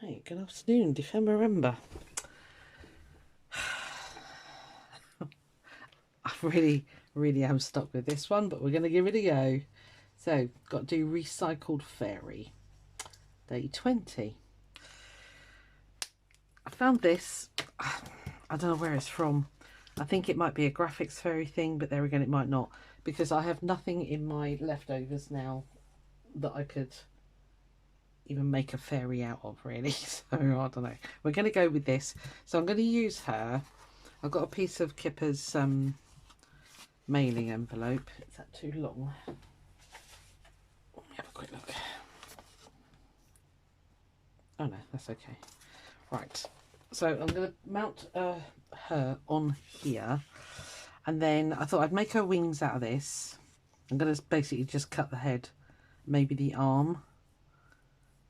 Right, good afternoon, December. I really am stuck with this one, but we're going to give it a go. So, got to do Recycled Fairy, day 20. I found this, I don't know where it's from. I think it might be a graphics fairy thing, but there again, it might not, because I have nothing in my leftovers now that I could even make a fairy out of, really. So, I don't know. We're going to go with this. So, I'm going to use her. I've got a piece of Kippa's mailing envelope. Is that too long? Let me have a quick look. Oh no, that's okay. Right, so I'm going to mount her on here, and then I thought I'd make her wings out of this. I'm going to basically just cut the head, maybe the arm,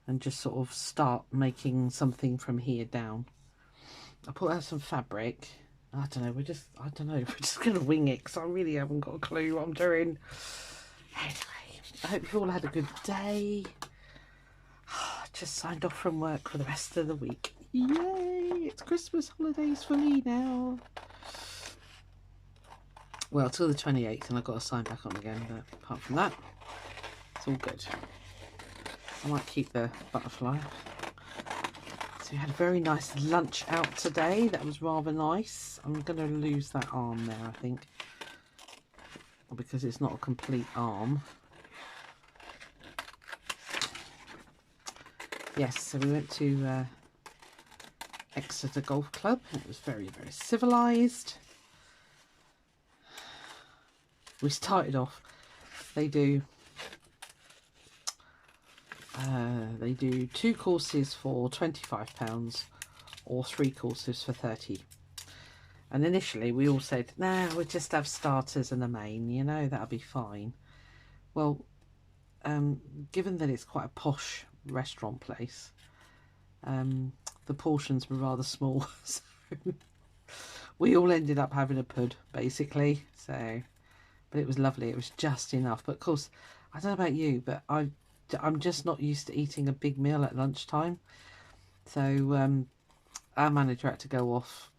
and just sort of start making something from here down. I put out some fabric. I don't know, we're just going to wing it, because I really haven't got a clue what I'm doing. Anyway, I hope you all had a good day. Just signed off from work for the rest of the week. Yay! It's Christmas holidays for me now. Well, till the 28th, and I've got to sign back on again, but apart from that, it's all good. I might keep the butterfly. So we had a very nice lunch out today. That was rather nice. I'm going to lose that arm there, I think, because it's not a complete arm. Yes, so we went to Exeter Golf Club. It was very civilised. We started off, they do 2 courses for £25 or 3 courses for 30. And initially we all said, nah, we'll just have starters and a main, you know, that'll be fine. Well, given that it's quite a posh restaurant place, the portions were rather small, so we all ended up having a pud, basically. So, but it was lovely. It was just enough. But of course, I don't know about you, but I'm just not used to eating a big meal at lunchtime. So our manager had to go off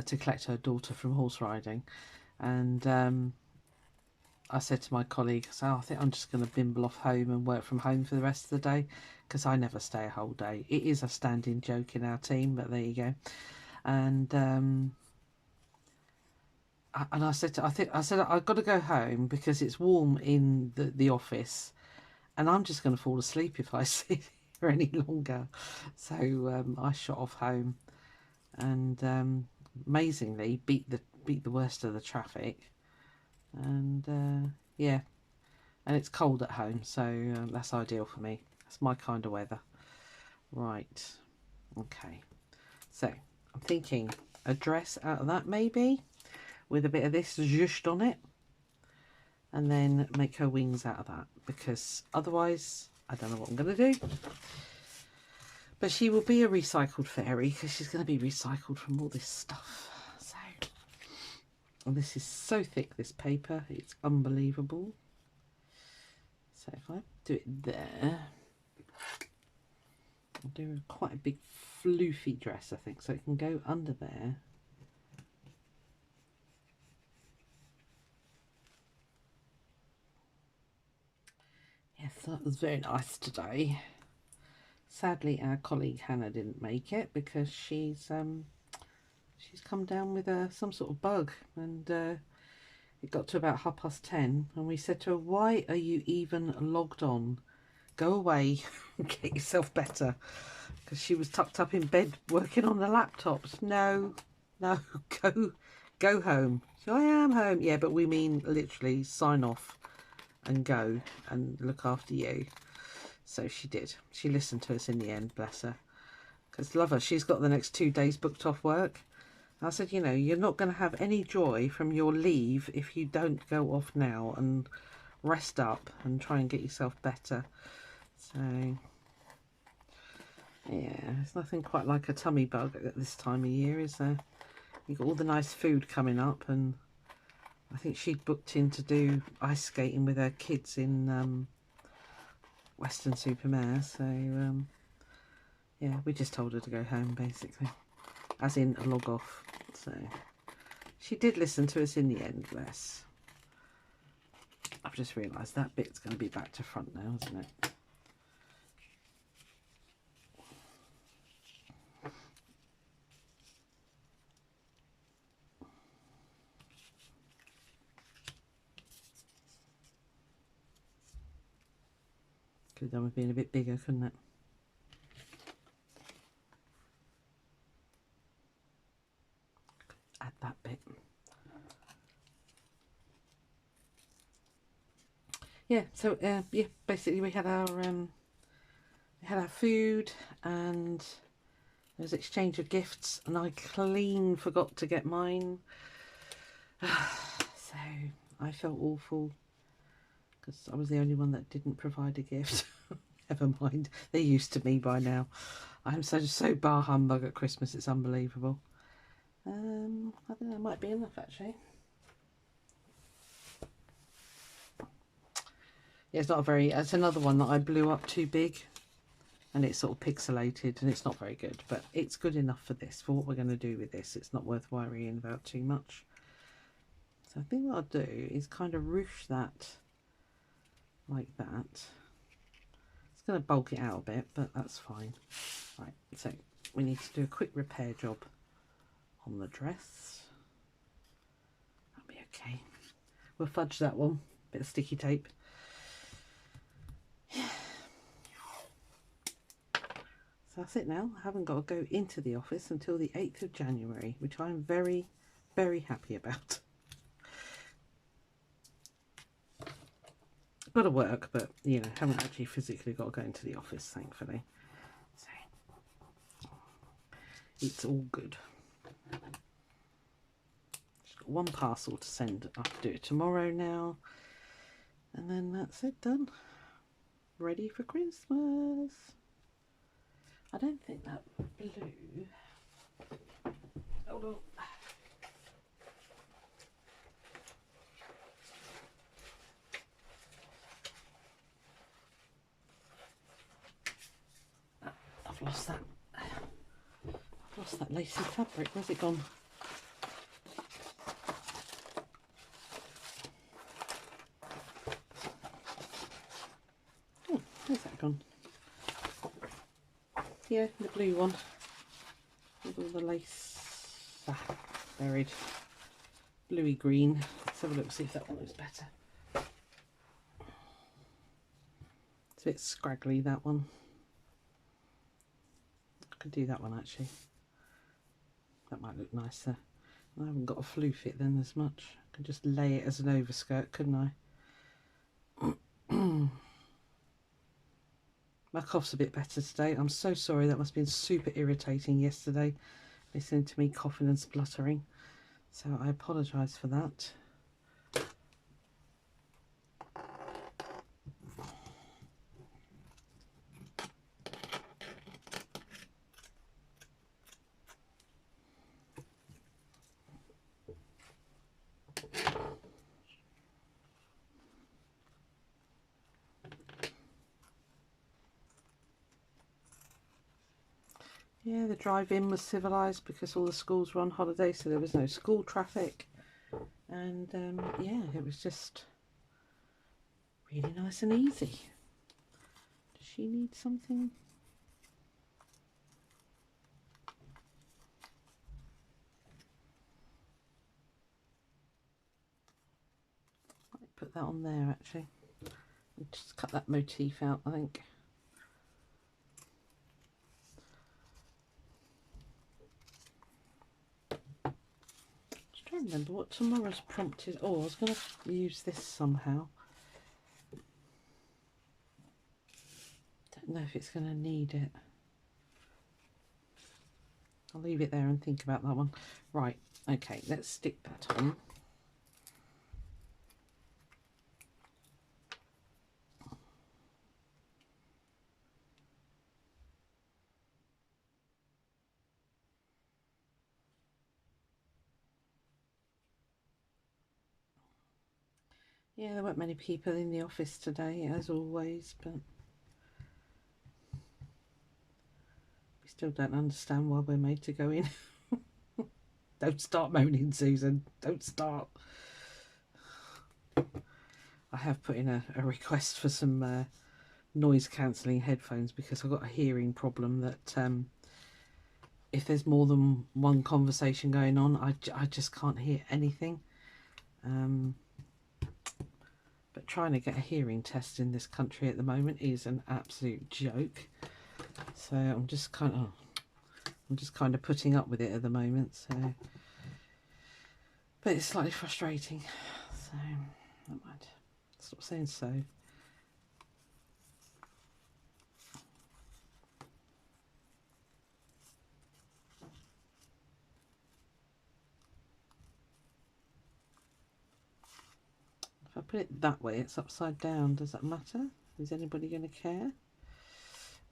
to collect her daughter from horse riding, and I said to my colleague, so I think I'm just going to bimble off home and work from home for the rest of the day, because I never stay a whole day. It is a standing joke in our team, but there you go. And I said I've got to go home because it's warm in the office, and I'm just going to fall asleep if I sit here any longer. So I shot off home, and amazingly beat the worst of the traffic. And yeah, and it's cold at home, so that's ideal for me. That's my kind of weather. Right, okay, so I'm thinking a dress out of that, maybe with a bit of this zhushed on it, and then make her wings out of that, because otherwise I don't know what I'm going to do. But she will be a recycled fairy, because she's going to be recycled from all this stuff. So, and this is so thick, this paper, it's unbelievable. So if I do it there, I'll do quite a big floofy dress, I think, so it can go under there. Yes, that was very nice today. Sadly, our colleague Hannah didn't make it, because she's come down with some sort of bug, and it got to about 10:30, and we said to her, why are you even logged on? Go away and get yourself better, because she was tucked up in bed working on the laptops. No, go home. So I am home. Yeah, but we mean literally sign off and go and look after you. So she did. She listened to us in the end, bless her. Because love her, she's got the next 2 days booked off work. I said, you know, you're not going to have any joy from your leave if you don't go off now and rest up and try and get yourself better. So, yeah, there's nothing quite like a tummy bug at this time of year, is there? You've got all the nice food coming up, and I think she'd booked in to do ice skating with her kids in Western Supermare. So, Yeah, we just told her to go home, basically. As in, log off. So, she did listen to us in the end, bless. I've just realised that bit's going to be back to front now, isn't it? Could have done with being a bit bigger, couldn't it? Add that bit. Yeah, so yeah, basically we had our food and there was exchange of gifts, and I clean forgot to get mine. So I felt awful because I was the only one that didn't provide a gift. Never mind, they're used to me by now. I'm so bar humbug at Christmas, it's unbelievable. I think that might be enough actually. Yeah, it's not a very, it's another one that I blew up too big and it's sort of pixelated and it's not very good, but it's good enough for this, for what we're going to do with this. It's not worth worrying about too much. So I think what I'll do is kind of ruche that like that. It's going to bulk it out a bit, but that's fine. Right, so we need to do a quick repair job on the dress. That'll be okay. We'll fudge that one, bit of sticky tape. So that's it now. I haven't got to go into the office until the 8th of January, which I'm very, very happy about. Got to work, but, you know, haven't actually physically got to go into the office, thankfully. So, it's all good. Just got one parcel to send. I'll do it tomorrow now. And then that's it, done. Ready for Christmas. I don't think that blue... Hold on. I've lost that. I've lost that lacy fabric. Where's it gone? Oh, where's that gone? Yeah, the blue one with all the lace buried. Bluey green. Let's have a look, see if that one looks better. It's a bit scraggly, that one. I could do that one actually. That might look nicer. I haven't got a floof it then as much. I could just lay it as an overskirt, couldn't I? My cough's a bit better today. I'm so sorry, that must have been super irritating yesterday, listening to me coughing and spluttering. So I apologise for that. Yeah, the drive-in was civilised because all the schools were on holiday, so there was no school traffic. And yeah, it was just really nice and easy. Does she need something? Might put that on there actually. Just cut that motif out, I think. Just trying to remember what tomorrow's prompt is. Oh, I was going to use this somehow. Don't know if it's going to need it. I'll leave it there and think about that one. Right, okay, let's stick that on. Yeah, there weren't many people in the office today, as always, but Still don't understand why we're made to go in. Don't start moaning, Susan. Don't start. I have put in a request for some noise cancelling headphones because I've got a hearing problem that if there's more than one conversation going on, I just can't hear anything. But trying to get a hearing test in this country at the moment is an absolute joke. So I'm just kind of putting up with it at the moment. So, but it's slightly frustrating. So never mind. Stop saying so. If I put it that way, it's upside down. Does that matter? Is anybody going to care?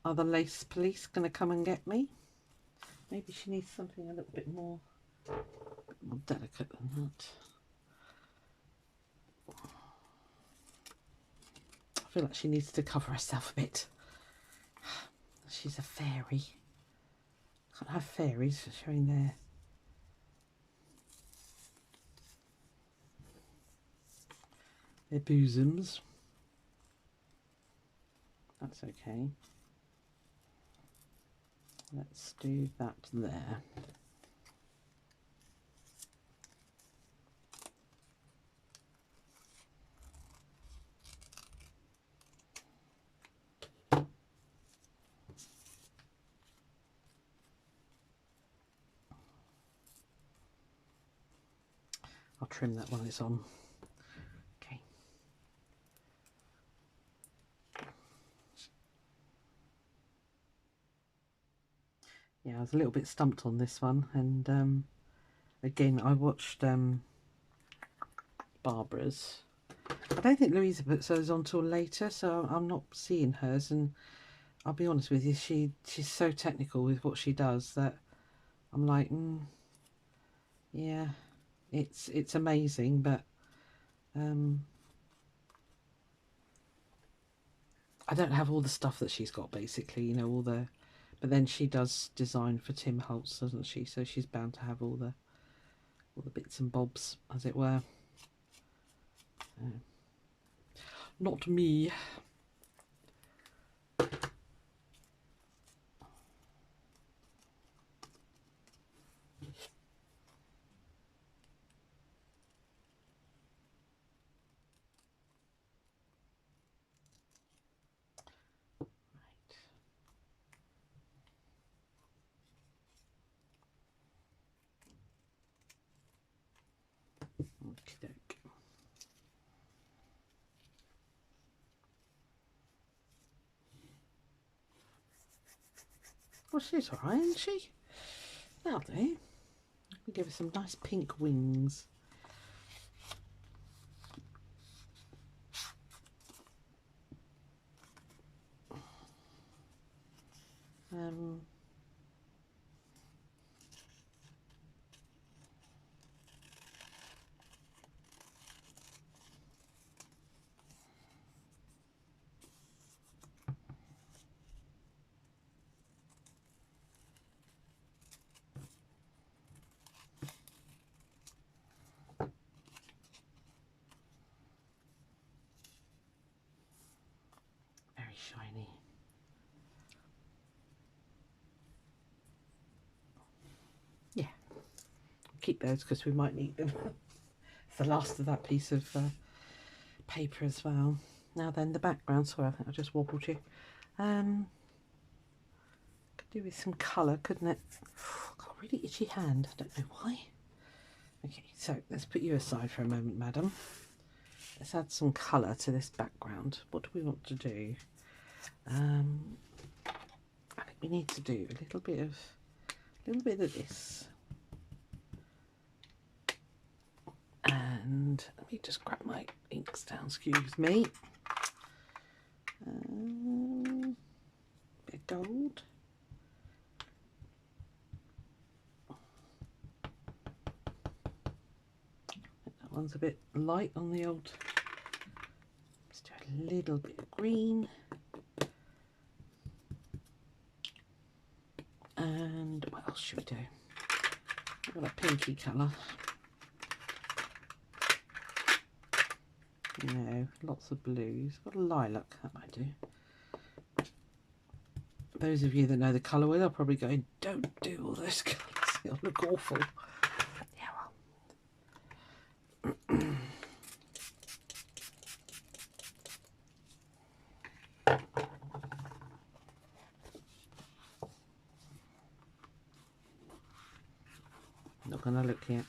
Are the lace police going to come and get me? Maybe she needs something a little bit more delicate than that. I feel like she needs to cover herself a bit. She's a fairy. Can't have fairies showing their bosoms. That's okay. Let's do that there. I'll trim that while it's on. Okay. Yeah, I was a little bit stumped on this one, and again, I watched Barbara's. I don't think Louisa puts hers on till later, so I'm not seeing hers. And I'll be honest with you, she's so technical with what she does that I'm like, yeah, it's amazing, but I don't have all the stuff that she's got, basically, you know, all the. But then she does design for Tim Holtz, doesn't she? So she's bound to have all the bits and bobs, as it were. Not me. Okey-doke. Well, she's alright, isn't she? That'll do. We give her some nice pink wings. Very shiny. Yeah, keep those because we might need them. It's the last of that piece of paper as well. Now then, the background. Sorry, I think I just wobbled you. Could do with some colour, couldn't it? I've got a really itchy hand. I don't know why. Okay, so let's put you aside for a moment, madam. Let's add some colour to this background. What do we want to do? I think we need to do a little bit of this. And let me just grab my inks down, excuse me. Bit of gold. That one's a bit light on the old. Let's do a little bit of green. And what else should we do? I've got a pinky colour. No, lots of blues. Got a lilac, that might do. Those of you that know the colourway, they're probably going, don't do all those colours, it'll look awful. Yeah, well. Not going to look yet.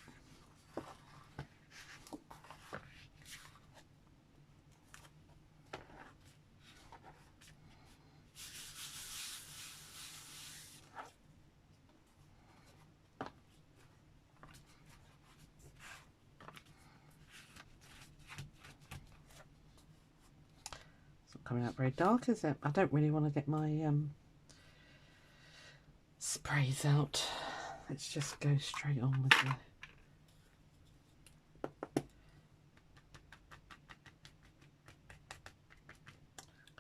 Coming out very dark, is it? I don't really want to get my sprays out. Let's just go straight on with the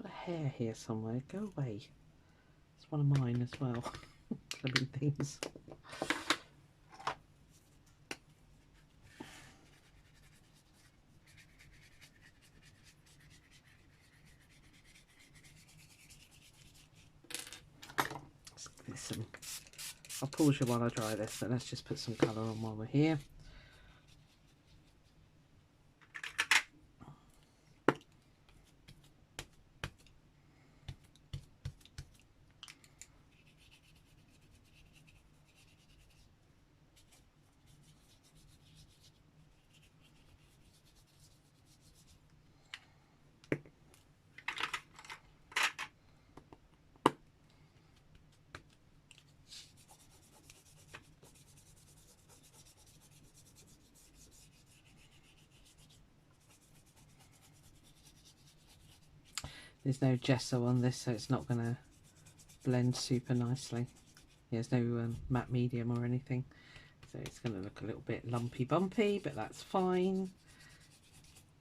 got a hair here somewhere. Go away. It's one of mine as well. Living things. I'll pause you while I dry this, but let's just put some colour on while we're here. There's no gesso on this, so it's not going to blend super nicely. There's no matte medium or anything, so it's going to look a little bit lumpy bumpy, but that's fine.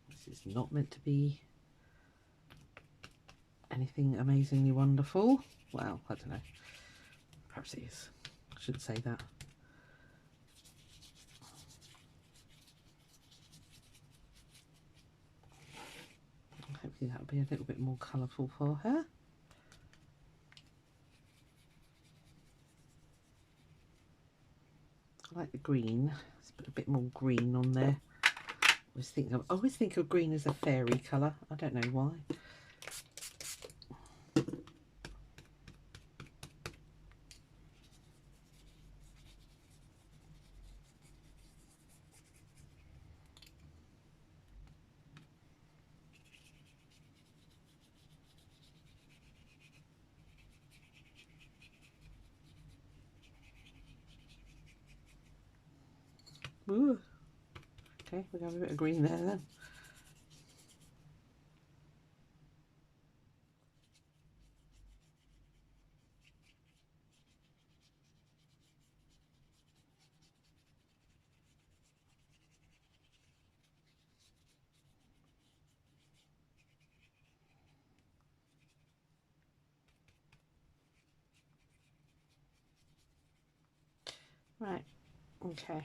This is not meant to be anything amazingly wonderful. Well, I don't know. Perhaps it is. I shouldn't say that. Hopefully that'll be a little bit more colourful for her. I like the green. Let's put a bit more green on there. I always think of green as a fairy colour. I don't know why. Ooh. Okay, we're going to have a bit of green there then. Right, okay.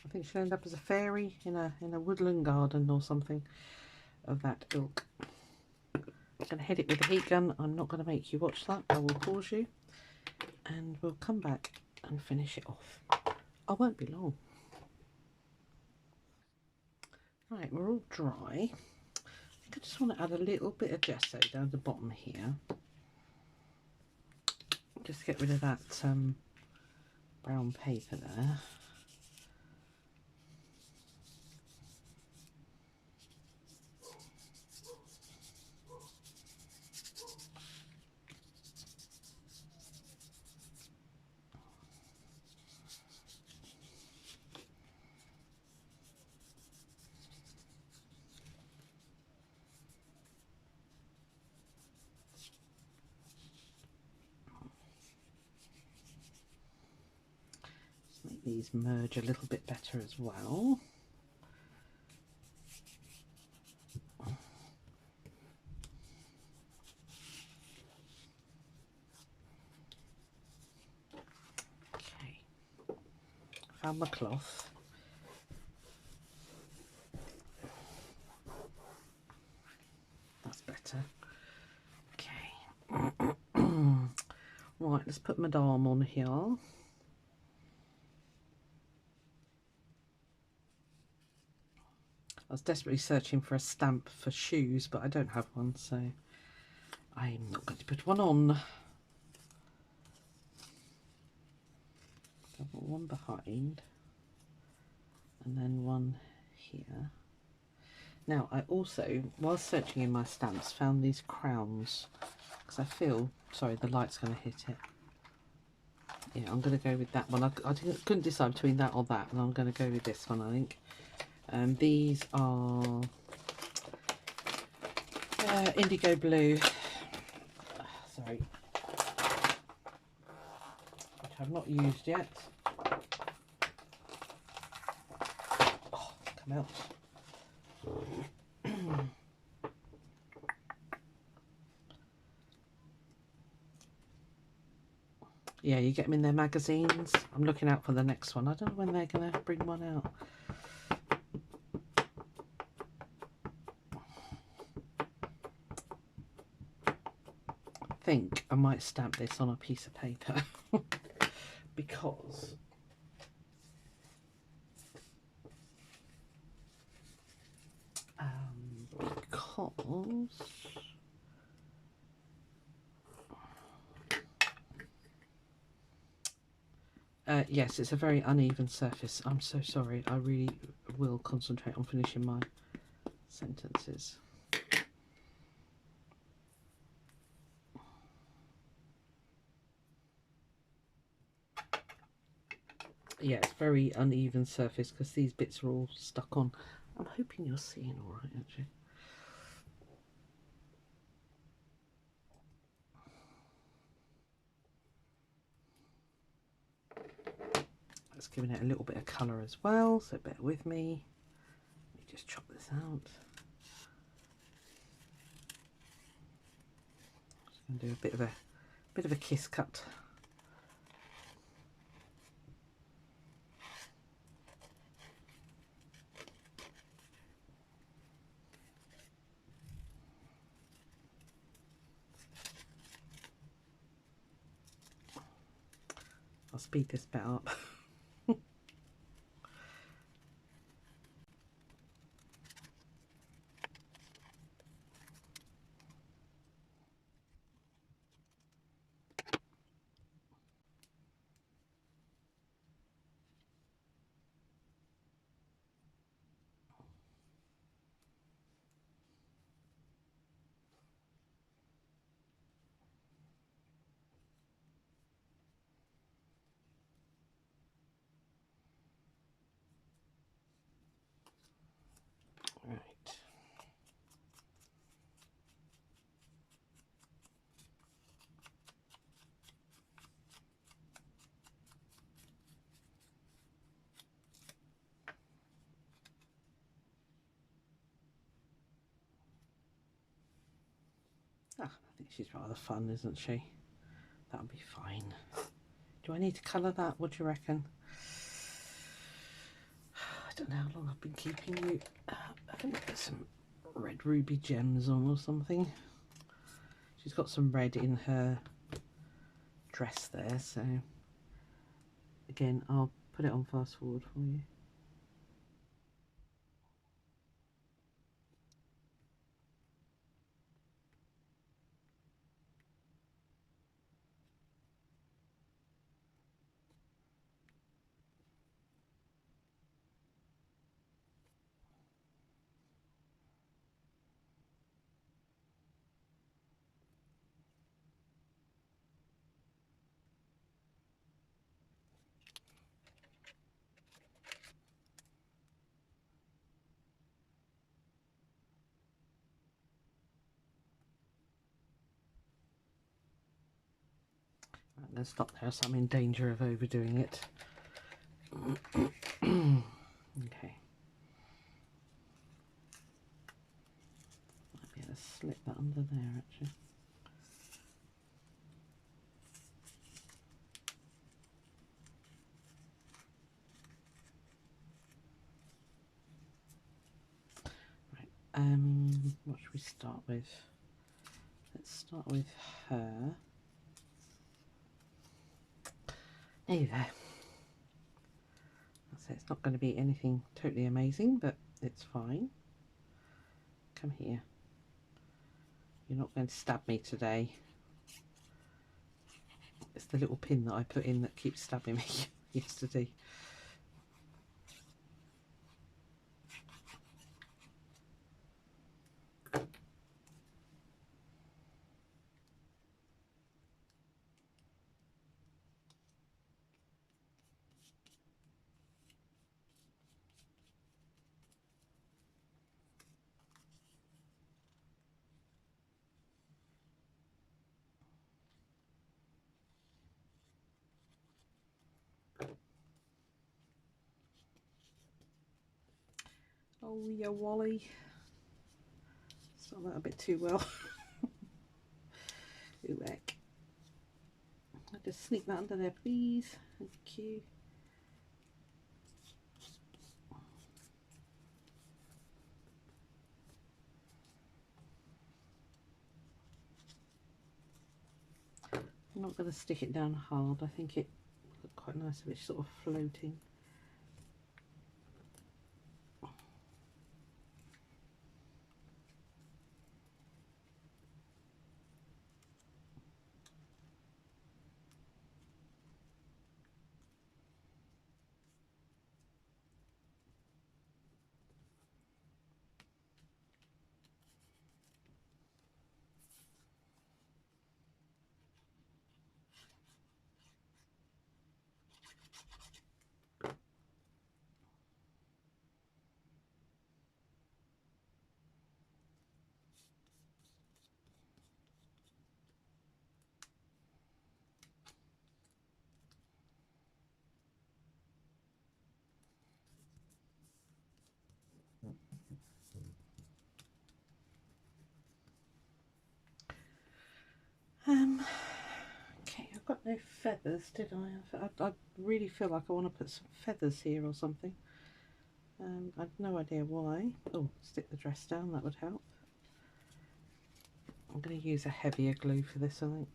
I think she'll end up as a fairy in a woodland garden or something of that ilk. I'm going to hit it with a heat gun. I'm not going to make you watch that. I will pause you and we'll come back and finish it off. I won't be long. Right, we're all dry. I think I just want to add a little bit of gesso down the bottom here. Just get rid of that brown paper there. Make these merge a little bit better as well. found my cloth. That's better. Okay. Right, let's put Madame on here. I was desperately searching for a stamp for shoes, but I don't have one, so I'm not going to put one on. I've got one behind and then one here. Now, I also, while searching in my stamps, found these crowns because I feel, sorry, the light's going to hit it. Yeah, I'm going to go with that one. I couldn't decide between that or that, and I'm going to go with this one, I think. These are indigo blue, sorry, which I've not used yet. Oh, come out. Yeah, you get them in their magazines. I'm looking out for the next one. I don't know when they're going to bring one out. I think I might stamp this on a piece of paper because yes, it's a very uneven surface. I'm so sorry. I really will concentrate on finishing my sentences. Yeah, it's very uneven surface because these bits are all stuck on. I'm hoping you're seeing all right, actually. It's giving it a little bit of colour as well, so bear with me. Let me just chop this out. Just going to do a bit of a kiss cut. I'll speed this bit up. Right. Ah, I think she's rather fun, isn't she? That'll be fine. Do I need to colour that? What do you reckon? I don't know how long I've been keeping you. I think I've got some red ruby gems on or something. She's got some red in her dress there, so again, I'll put it on fast forward for you. Right, let's stop there, so I'm in danger of overdoing it. Okay. Might be able to slip that under there, actually. What should we start with? Let's start with her. There you go. So it's not going to be anything totally amazing, but it's fine. Come here. You're not going to stab me today. It's the little pin that I put in that keeps stabbing me yesterday. Oh, yeah, Wally. Start that a bit too well. Ooh, heck. I'll just sneak that under there, please. Thank you. I'm not going to stick it down hard. I think it would look quite nice if it's sort of floating. Okay, I've got no feathers, did I? I really feel like I want to put some feathers here or something. I've no idea why. Oh, stick the dress down, that would help. I'm going to use a heavier glue for this, I think.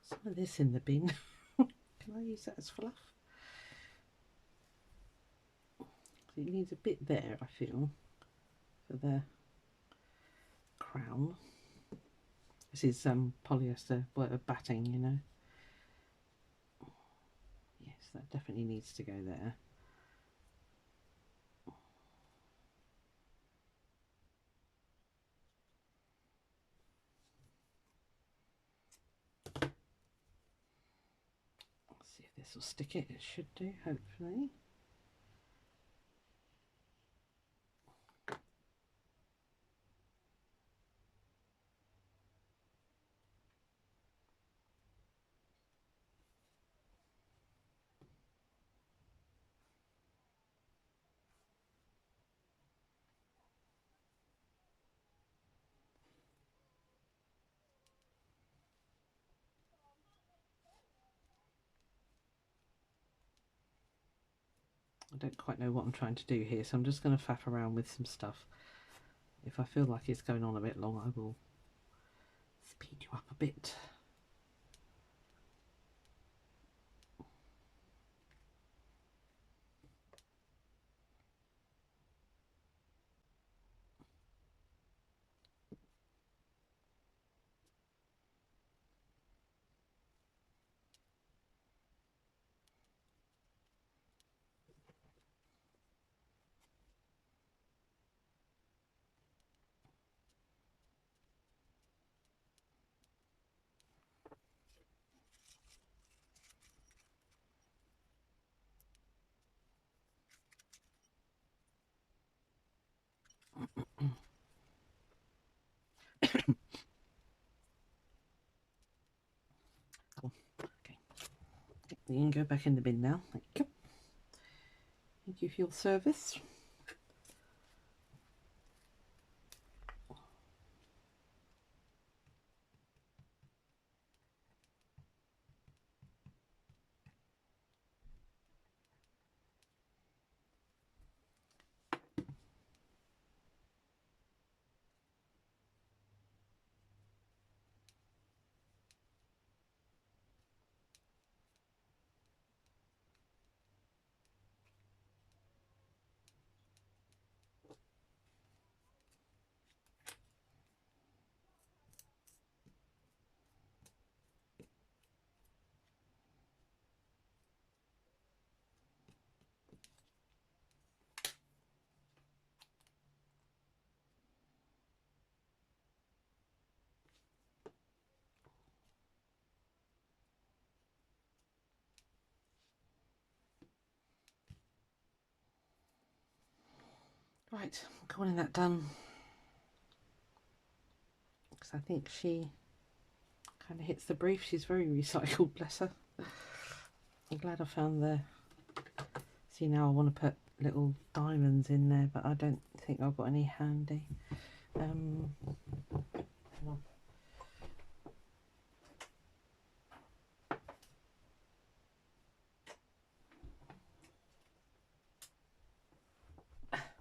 Some of this in the bin. Can I use that as fluff? It needs a bit there, I feel, for the crown. This is polyester batting, you know. Yes, that definitely needs to go there. Let's see if this will stick it. It should do, hopefully. I don't quite know what I'm trying to do here, so I'm just going to faff around with some stuff. If I feel like it's going on a bit long, I will speed you up a bit. You can go back in the bin now. Thank you. Thank you for your service. Right, I'm calling that done. Because I think she kind of hits the brief. She's very recycled, bless her. I'm glad I found the... See, now I want to put little diamonds in there, but I don't think I've got any handy. Hang on.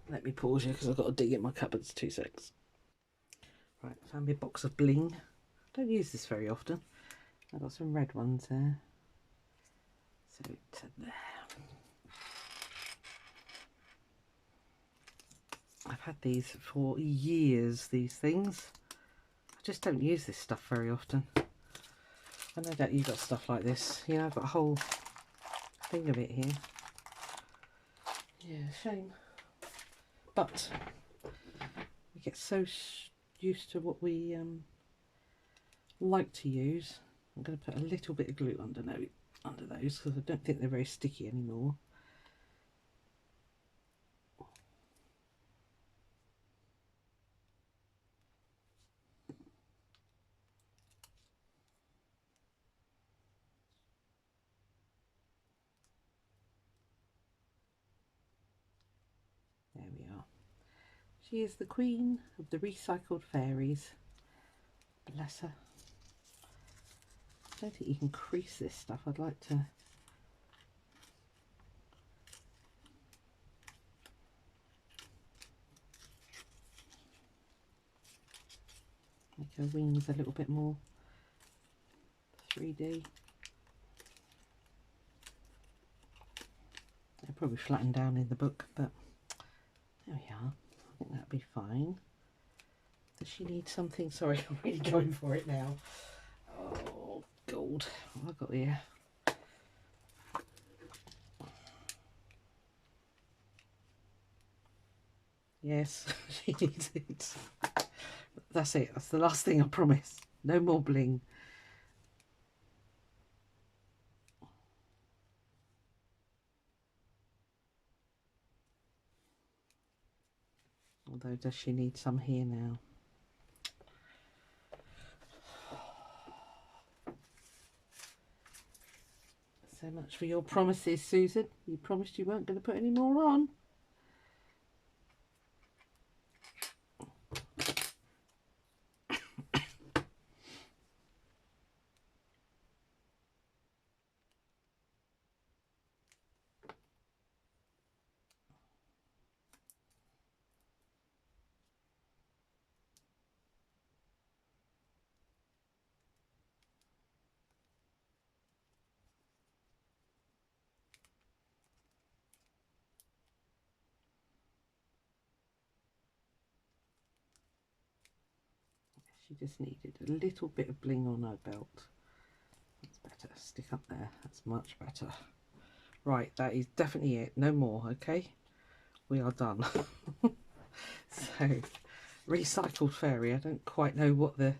Let me pause you because I've got to dig in my cupboards. 2 secs. Right, found me a box of bling. Don't use this very often. I've got some red ones there. So to there. I've had these for years, these things. I just don't use this stuff very often. I know that you've got stuff like this. You know, I've got a whole thing of it here. Yeah, shame. But we get so used to what we like to use. I'm going to put a little bit of glue under those because I don't think they're very sticky anymore. There we are. She is the queen of the recycled fairies. Bless her. I don't think you can crease this stuff. I'd like to make her wings a little bit more 3D. They're probably flattened down in the book, but there we are. I think that'd be fine. Does she need something? Sorry, I'm really going for it now. Oh, gold. What have I got here? Yes, she needs it. That's it. That's the last thing I promise. No more bling. Although, does she need some here now? So much for your promises, Susan. You promised you weren't going to put any more on. She just needed a little bit of bling on her belt. That's better. Stick up there. That's much better. Right, that is definitely it. No more, okay? We are done. So, recycled fairy. I don't quite know what the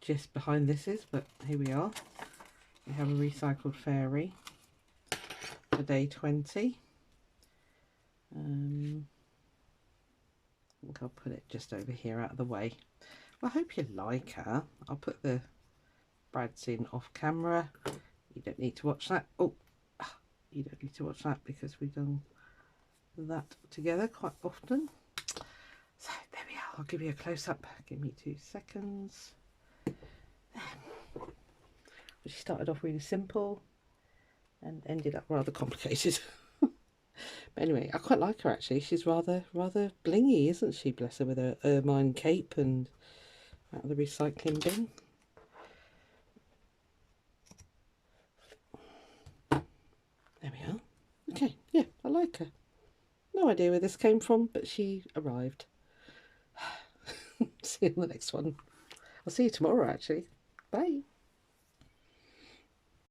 gist behind this is, but here we are. We have a recycled fairy for day 20. I think I'll put it just over here out of the way. Well, I hope you like her. I'll put the brads in off camera. You don't need to watch that. Oh, you don't need to watch that because we've done that together quite often. So there we are. I'll give you a close-up. Give me 2 seconds. She started off really simple and ended up rather complicated. But anyway, I quite like her actually. She's rather blingy, isn't she? Bless her, with her ermine cape and out of the recycling bin. There we are. Okay, yeah, I like her. No idea where this came from, but she arrived. See you in the next one. I'll see you tomorrow actually. Bye.